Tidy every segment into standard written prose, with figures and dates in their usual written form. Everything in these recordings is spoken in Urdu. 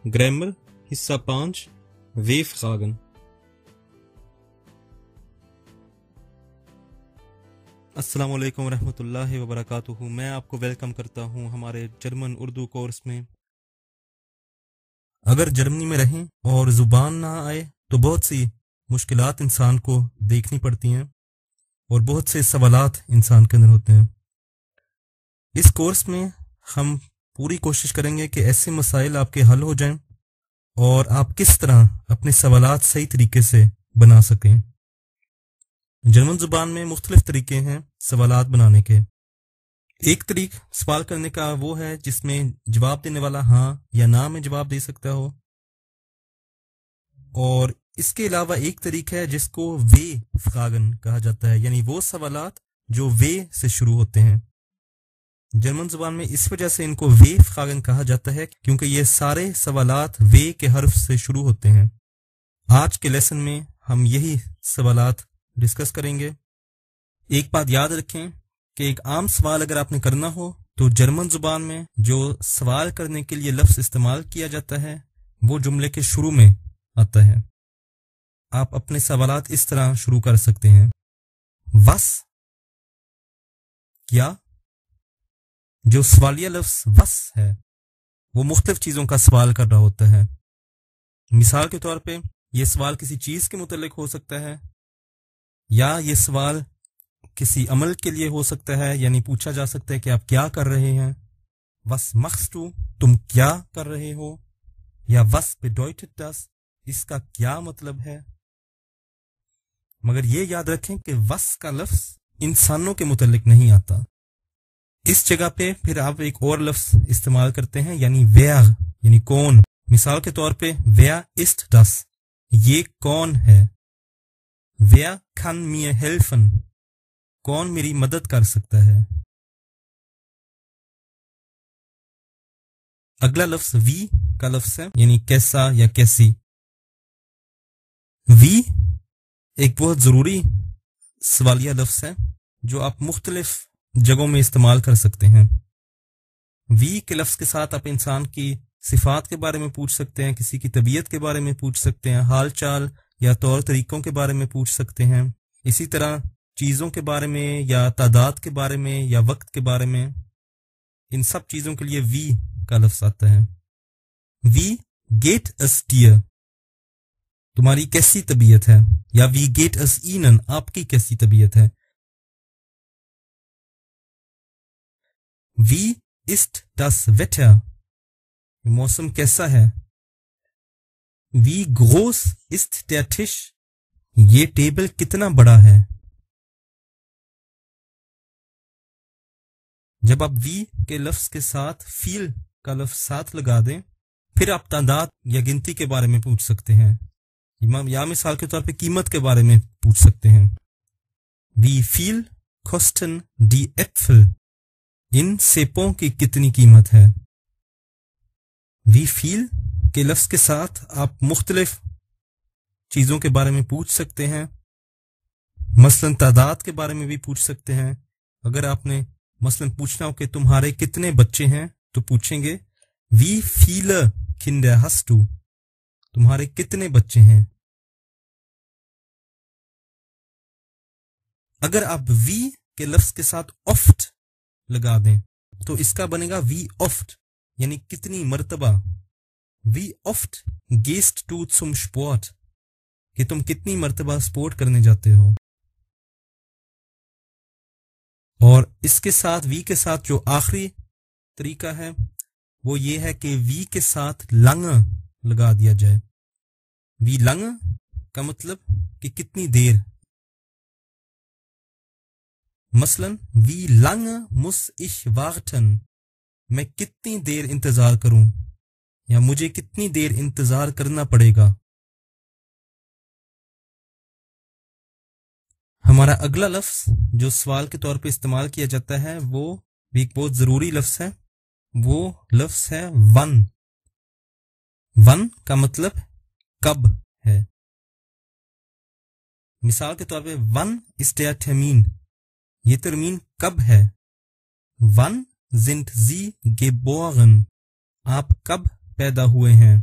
Grammar حصہ 5 W-Fragen۔ السلام علیکم ورحمۃ اللہ وبرکاتہ۔ میں آپ کو ویلکم کرتا ہوں ہمارے جرمن اردو کورس میں۔ اگر جرمنی میں رہیں اور زبان نہ آئے تو بہت سی مشکلات انسان کو دیکھنی پڑتی ہیں اور بہت سے سوالات انسان کے اندر ہوتے ہیں۔ اس کورس میں ہم پوری کوشش کریں گے کہ ایسے مسائل آپ کے حل ہو جائیں اور آپ کس طرح اپنے سوالات صحیح طریقے سے بنا سکیں۔ جرمن زبان میں مختلف طریقے ہیں سوالات بنانے کے۔ ایک طریق سوال کرنے کا وہ ہے جس میں جواب دینے والا ہاں یا نہ میں جواب دے سکتا ہو، اور اس کے علاوہ ایک طریق ہے جس کو W-Fragen کہا جاتا ہے، یعنی وہ سوالات جو W سے شروع ہوتے ہیں۔ جرمن زبان میں اس وجہ سے ان کو W-Fragen کہا جاتا ہے کیونکہ یہ سارے سوالات W کے حرف سے شروع ہوتے ہیں۔ آج کے لیسن میں ہم یہی سوالات ڈسکس کریں گے۔ ایک بات یاد رکھیں کہ ایک عام سوال اگر آپ نے کرنا ہو تو جرمن زبان میں جو سوال کرنے کے لیے لفظ استعمال کیا جاتا ہے وہ جملے کے شروع میں آتا ہے۔ آپ اپنے سوالات اس طرح شروع کر سکتے ہیں: Was؟ کیا؟ جو سوالیہ لفظ was ہے وہ مختلف چیزوں کا سوال کر رہا ہوتا ہے۔ مثال کے طور پہ یہ سوال کسی چیز کے متعلق ہو سکتا ہے، یا یہ سوال کسی عمل کے لیے ہو سکتا ہے، یعنی پوچھا جا سکتا ہے کہ آپ کیا کر رہے ہیں۔ Was machst du؟ تم کیا کر رہے ہو؟ یا was bedeutet das؟ اس کا کیا مطلب ہے؟ مگر یہ یاد رکھیں کہ was کا لفظ انسانوں کے متعلق نہیں آتا۔ اس جگہ پہ پھر آپ ایک اور لفظ استعمال کرتے ہیں، یعنی wer، یعنی کون۔ مثال کے طور پہ wer ist das؟ یہ کون ہے؟ wer kann mir helfen؟ کون میری مدد کر سکتا ہے؟ اگلا لفظ wie کا لفظ ہے، یعنی کیسا یا کیسی۔ wie ایک بہت ضروری سوالیہ لفظ ہے جو آپ مختلف جگہوں میں استعمال کر سکتے ہیں۔ wie کے لفظ کے ساتھ آپ انسان کی صفات کے بارے میں پوچھ سکتے ہیں، کسی کی طبیعت کے بارے میں پوچھ سکتے ہیں، حال چال یا طور طریقوں کے بارے میں پوچھ سکتے ہیں، اسی طرح چیزوں کے بارے میں یا تعداد کے بارے میں یا وقت کے بارے میں۔ ان سب چیزوں کے لیے wie کا لفظ آتا ہے۔ wie geht es dir؟ تمہاری کیسی طبیعت ہے، یا wie geht es ihnen؟ آپ کی کیسی طبیعت ہے۔ wie ist das Wetter؟ موسم کیسا ہے۔ wie groß ist der Tisch؟ یہ ٹیبل کتنا بڑا ہے۔ جب آپ wie کے لفظ کے ساتھ viel کا لفظ ساتھ لگا دیں پھر آپ تعداد یا گنتی کے بارے میں پوچھ سکتے ہیں، یا مثال کے طور پہ قیمت کے بارے میں پوچھ سکتے ہیں۔ wie viel kosten die Äpfel؟ ان سیبوں کی کتنی قیمت ہے۔ wie viel کے لفظ کے ساتھ آپ مختلف چیزوں کے بارے میں پوچھ سکتے ہیں، مثلا تعداد کے بارے میں بھی پوچھ سکتے ہیں۔ اگر آپ نے مثلا پوچھنا ہو کہ تمہارے کتنے بچے ہیں تو پوچھیں گے wie viele Kinder hast du؟ تمہارے کتنے بچے ہیں۔ اگر آپ wie کے لفظ کے ساتھ oft لگا دیں تو اس کا بنے گا wie oft، یعنی کتنی مرتبہ۔ wie oft gehst du zum Sport؟ کہ تم کتنی مرتبہ سپورٹ کرنے جاتے ہو۔ اور اس کے ساتھ wie کے ساتھ جو آخری طریقہ ہے وہ یہ ہے کہ wie کے ساتھ lange لگا دیا جائے۔ wie lange کا مطلب کہ کتنی دیر۔ مثلا wie lange muss ich warten؟ میں کتنی دیر انتظار کروں، یا مجھے کتنی دیر انتظار کرنا پڑے گا۔ ہمارا اگلا لفظ جو سوال کے طور پہ استعمال کیا جاتا ہے وہ بھی ایک بہت ضروری لفظ ہے، وہ لفظ ہے wann۔ wann کا مطلب کب ہے۔ مثال کے طور پہ wann ist der Termin؟ یہ ترمین کب ہے۔ wann sind Sie geboren؟ آپ کب پیدا ہوئے ہیں۔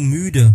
müde,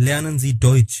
lernen Sie Deutsch,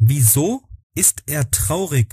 Wieso ist er traurig,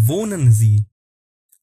wohnen Sie,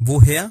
woher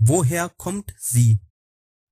woher kommt sie,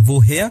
woher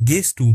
gehst du,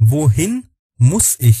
wohin muss ich,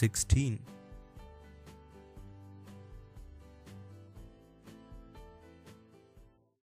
16।